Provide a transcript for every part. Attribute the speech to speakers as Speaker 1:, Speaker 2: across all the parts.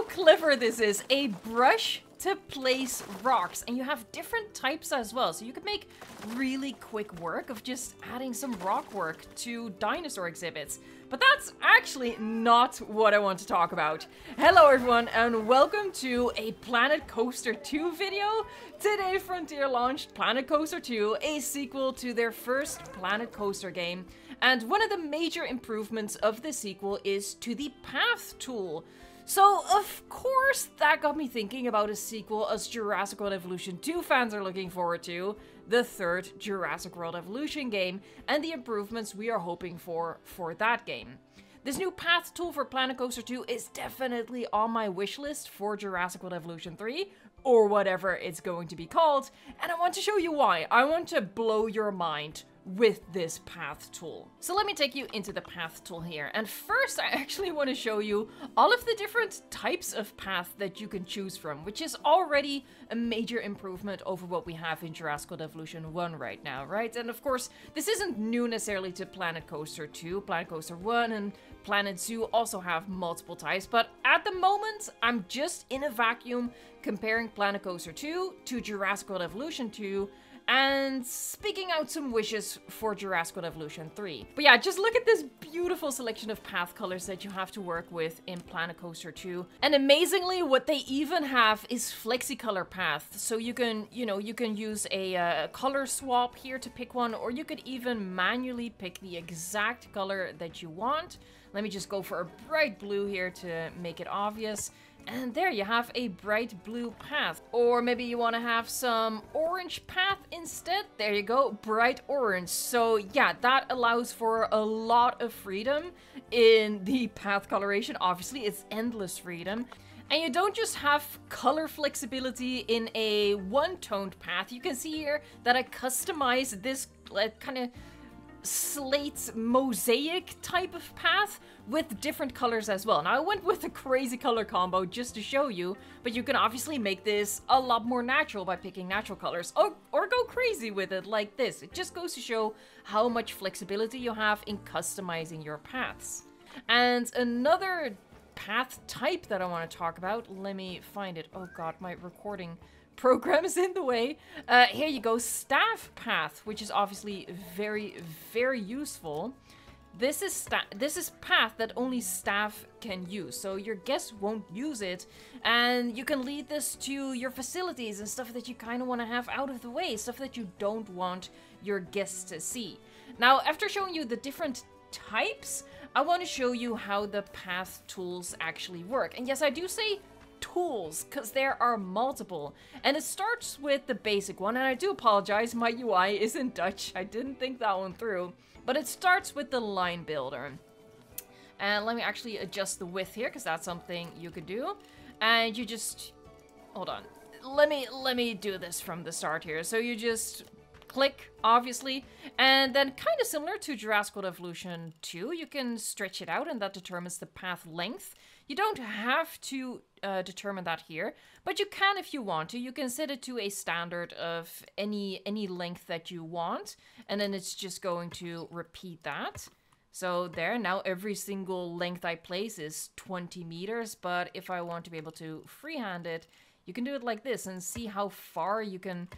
Speaker 1: how clever this is. A brush to place rocks, and you have different types as well, so you could make really quick work of just adding some rock work to dinosaur exhibits. But that's actually not what I want to talk about. Hello everyone, and welcome to a Planet Coaster 2 video. Today Frontier launched Planet Coaster 2, a sequel to their first Planet Coaster game, and one of the major improvements of the sequel is to the path tool. So, of course, that got me thinking about a sequel as Jurassic World Evolution 2 fans are looking forward to, the third Jurassic World Evolution game, and the improvements we are hoping for that game. This new path tool for Planet Coaster 2 is definitely on my wish list for Jurassic World Evolution 3, or whatever it's going to be called, and I want to show you why. I want to blow your mind with this path tool. So let me take you into the path tool here. And first, I actually want to show you all of the different types of path that you can choose from, which is already a major improvement over what we have in Jurassic World Evolution 1 right now, right? And of course, this isn't new necessarily to Planet Coaster 2. Planet Coaster 1 and Planet Zoo also have multiple types, but at the moment, I'm just in a vacuum comparing Planet Coaster 2 to Jurassic World Evolution 2 and speaking out some wishes for Jurassic World Evolution 3. But yeah, just look at this beautiful selection of path colors that you have to work with in Planet Coaster 2. And amazingly, what they even have is flexi-color paths. So you can, you can use a color swap here to pick one, or you could even manually pick the exact color that you want. Let me just go for a bright blue here to make it obvious. And there you have a bright blue path. Or maybe you want to have some orange path instead. There you go, bright orange. So yeah, that allows for a lot of freedom in the path coloration. Obviously, it's endless freedom. And you don't just have color flexibility in a one-toned path. You can see here that I customized this kind of slate mosaic type of path with different colors as well. Now I went with a crazy color combo just to show you, but you can obviously make this a lot more natural by picking natural colors, or go crazy with it like this. It just goes to show how much flexibility you have in customizing your paths. And another path type that I want to talk about, let me find it. Oh god, my recording program is in the way. Here you go, staff path, which is obviously very, very useful. This is path that only staff can use, so your guests won't use it, and you can lead this to your facilities and stuff that you kind of want to have out of the way, stuff that you don't want your guests to see. Now, after showing you the different types, I want to show you how the path tools actually work. And yes, I do say tools, because there are multiple. And it starts with the basic one, and I do apologize, my UI is in Dutch. I didn't think that one through. But it starts with the line builder. And let me actually adjust the width here, because that's something you could do. And you just... hold on. Let me do this from the start here. So you just click, obviously, and then kind of similar to Jurassic World Evolution 2, you can stretch it out, and that determines the path length. You don't have to determine that here, but you can if you want to. You can set it to a standard of any length that you want, and then it's just going to repeat that. So there, now every single length I place is 20 meters, but if I want to be able to freehand it, you can do it like this and see how far you can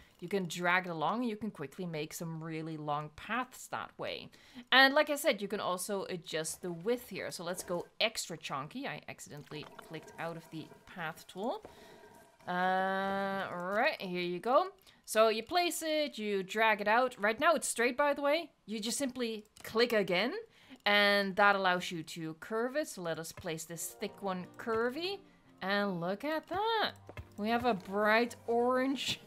Speaker 1: drag it along. You can quickly make some really long paths that way. And like I said, you can also adjust the width here. So let's go extra chunky. I accidentally clicked out of the path tool. Right, here you go. So you place it, you drag it out. Right now it's straight, by the way. You just simply click again, and that allows you to curve it. So let us place this thick one curvy. And look at that. We have a bright orange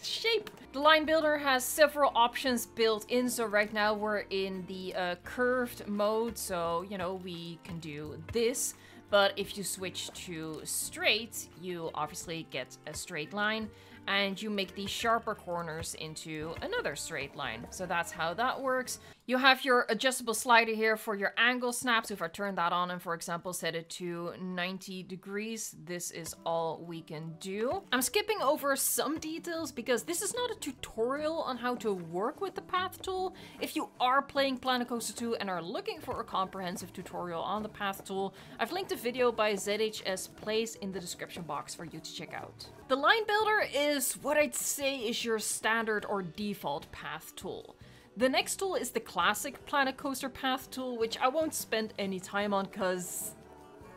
Speaker 1: shape. The line builder has several options built in. So right now we're in the curved mode. So, we can do this. But if you switch to straight, you obviously get a straight line. And you make these sharper corners into another straight line. So that's how that works. You have your adjustable slider here for your angle snaps. So if I turn that on and, for example, set it to 90 degrees, this is all we can do. I'm skipping over some details because this is not a tutorial on how to work with the path tool. If you are playing Planet Coaster 2 and are looking for a comprehensive tutorial on the path tool, I've linked a video by ZHS Plays in the description box for you to check out. The line builder is what I'd say is your standard or default path tool. The next tool is the classic Planet Coaster Path tool, which I won't spend any time on because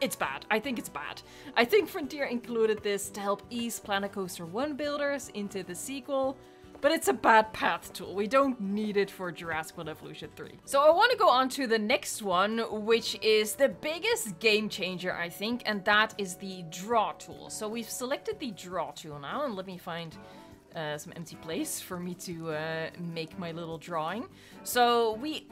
Speaker 1: it's bad. I think it's bad. I think Frontier included this to help ease Planet Coaster 1 builders into the sequel, but it's a bad path tool. We don't need it for Jurassic World Evolution 3. So I want to go on to the next one, which is the biggest game changer, I think, and that is the draw tool. So we've selected the draw tool now, and let me find some empty place for me to make my little drawing. So we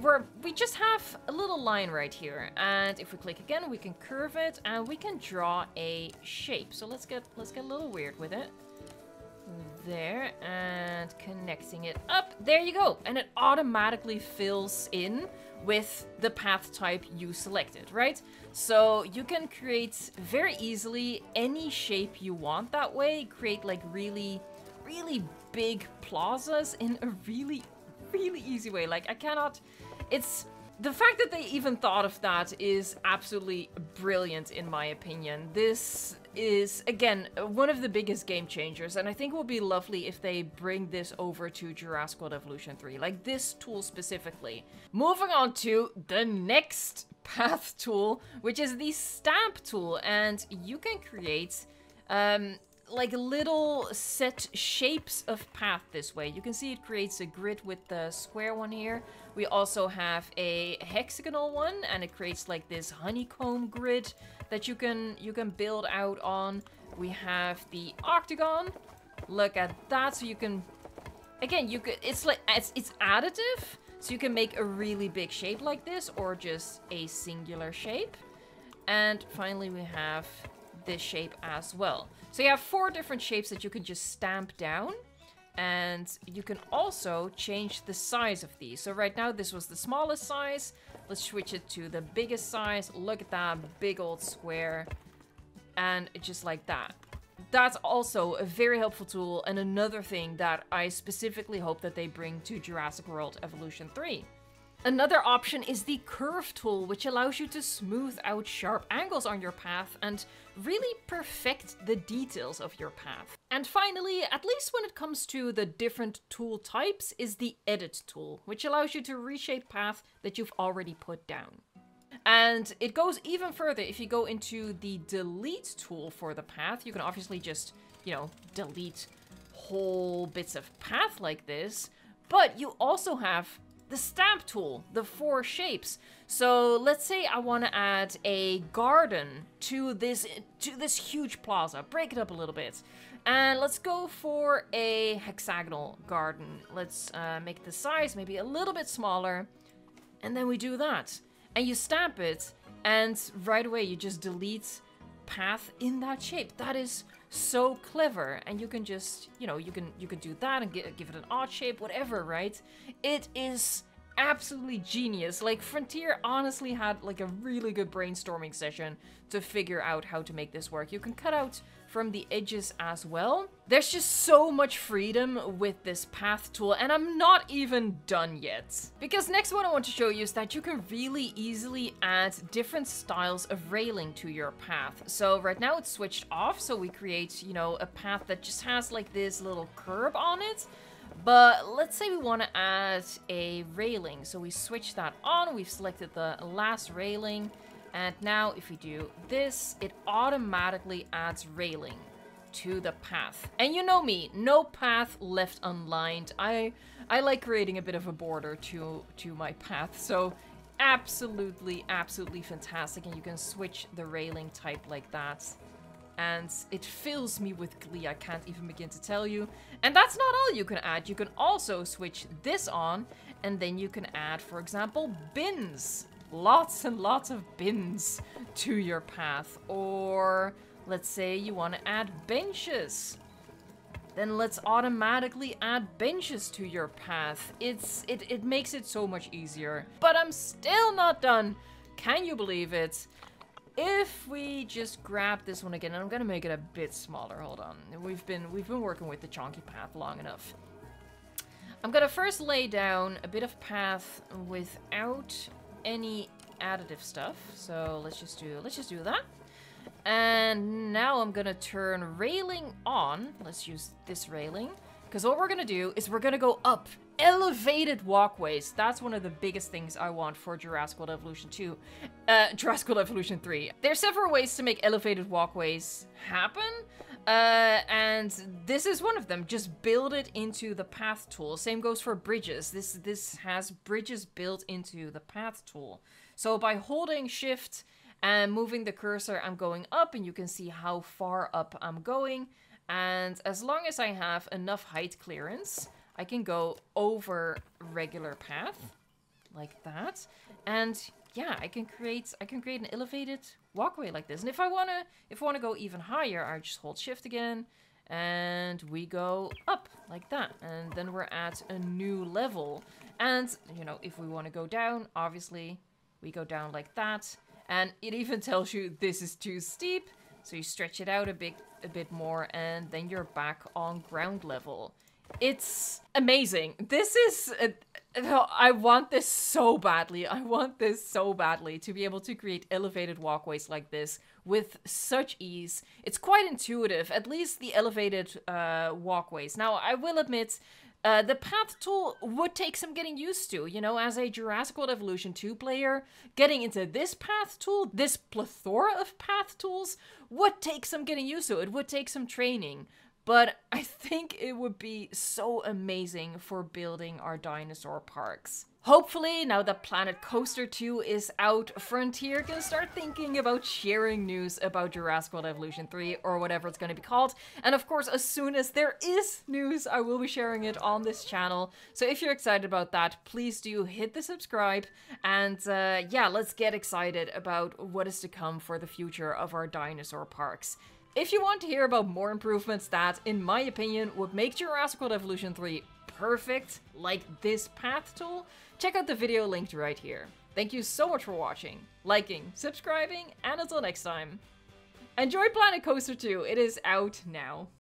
Speaker 1: just have a little line right here, and if we click again, we can curve it and we can draw a shape. So let's get a little weird with it. There, and connecting it up. There you go, and it automatically fills in with the path type you selected, right? So you can create very easily any shape you want that way. Create like really big plazas in a really easy way. Like it's the fact that they even thought of that is absolutely brilliant in my opinion. This is again one of the biggest game changers, and I think it will be lovely if they bring this over to Jurassic World Evolution 3, like this tool specifically. Moving on to the next path tool, which is the stamp tool, and you can create like little set shapes of path this way. You can see it creates a grid with the square one here. We also have a hexagonal one, and it creates like this honeycomb grid that you can build out on. We have the octagon. Look at that. So you can, again, it's additive, so you can make a really big shape like this or just a singular shape. And finally we have this shape as well. So you have 4 different shapes that you can just stamp down, and you can also change the size of these. So right now this was the smallest size. Let's switch it to the biggest size. Look at that big old square, and just like that. That's also a very helpful tool, and another thing that I specifically hope that they bring to Jurassic World Evolution 3. Another option is the curve tool, which allows you to smooth out sharp angles on your path and really perfect the details of your path. And finally, at least when it comes to the different tool types, is the edit tool, which allows you to reshape path that you've already put down. And it goes even further. If you go into the delete tool for the path, you can obviously just, delete whole bits of path like this, but you also have the stamp tool, the 4 shapes. So let's say I want to add a garden to this huge plaza. Break it up a little bit. And let's go for a hexagonal garden. Let's make the size maybe a little bit smaller. And then we do that. And you stamp it, and right away you just delete path in that shape. That is so clever, and you can just, you can do that and give it an odd shape, whatever, right? It is absolutely genius. Like, Frontier honestly had like a really good brainstorming session to figure out how to make this work. You can cut out from the edges as well. There's just so much freedom with this path tool, and I'm not even done yet. Because next one I want to show you is that you can really easily add different styles of railing to your path. So right now it's switched off, so we create, a path that just has like this little curb on it. But let's say we want to add a railing. So we switch that on, we've selected the last railing. And now if we do this, it automatically adds railing to the path. And you know me, no path left unlined. I like creating a bit of a border to my path. So absolutely fantastic. And you can switch the railing type like that. And it fills me with glee, I can't even begin to tell you. And that's not all you can add. You can also switch this on, and then you can add, for example, bins. Lots and lots of bins to your path. Or let's say you want to add benches. then let's automatically add benches to your path. It makes it so much easier. But I'm still not done. Can you believe it? If we just grab this one again, and I'm gonna make it a bit smaller. Hold on. We've been working with the chunky path long enough. I'm gonna first lay down a bit of path without any additive stuff. So let's just do that. And now I'm gonna turn railing on. Let's use this railing. Because what we're gonna do is we're gonna go up. Elevated walkways. That's one of the biggest things I want for Jurassic World Evolution 2. Jurassic World Evolution 3. There are several ways to make elevated walkways happen. And this is one of them. Just build it into the path tool. Same goes for bridges. This has bridges built into the path tool. So by holding shift and moving the cursor, I'm going up, and you can see how far up I'm going. And as long as I have enough height clearance, I can go over regular path like that. And yeah, I can create an elevated walkway like this. And if I wanna go even higher, I just hold shift again, and we go up like that. And then we're at a new level. And you know, if we want to go down, obviously we go down like that. And it even tells you this is too steep, so you stretch it out a bit more, and then you're back on ground level. It's amazing. This is... I want this so badly. I want this so badly to be able to create elevated walkways like this with such ease. It's quite intuitive, at least the elevated walkways. Now, I will admit... the path tool would take some getting used to, you know, as a Jurassic World Evolution 2 player, getting into this path tool, this plethora of path tools, would take some getting used to. It would take some training, but I think it would be so amazing for building our dinosaur parks. Hopefully, now that Planet Coaster 2 is out, Frontier can start thinking about sharing news about Jurassic World Evolution 3, or whatever it's going to be called. And of course, as soon as there is news, I will be sharing it on this channel. So if you're excited about that, please do hit the subscribe. And yeah, let's get excited about what is to come for the future of our dinosaur parks. If you want to hear about more improvements that, in my opinion, would make Jurassic World Evolution 3 perfect, like this path tool, check out the video linked right here. Thank you so much for watching, liking, subscribing, and until next time, enjoy Planet Coaster 2, it is out now.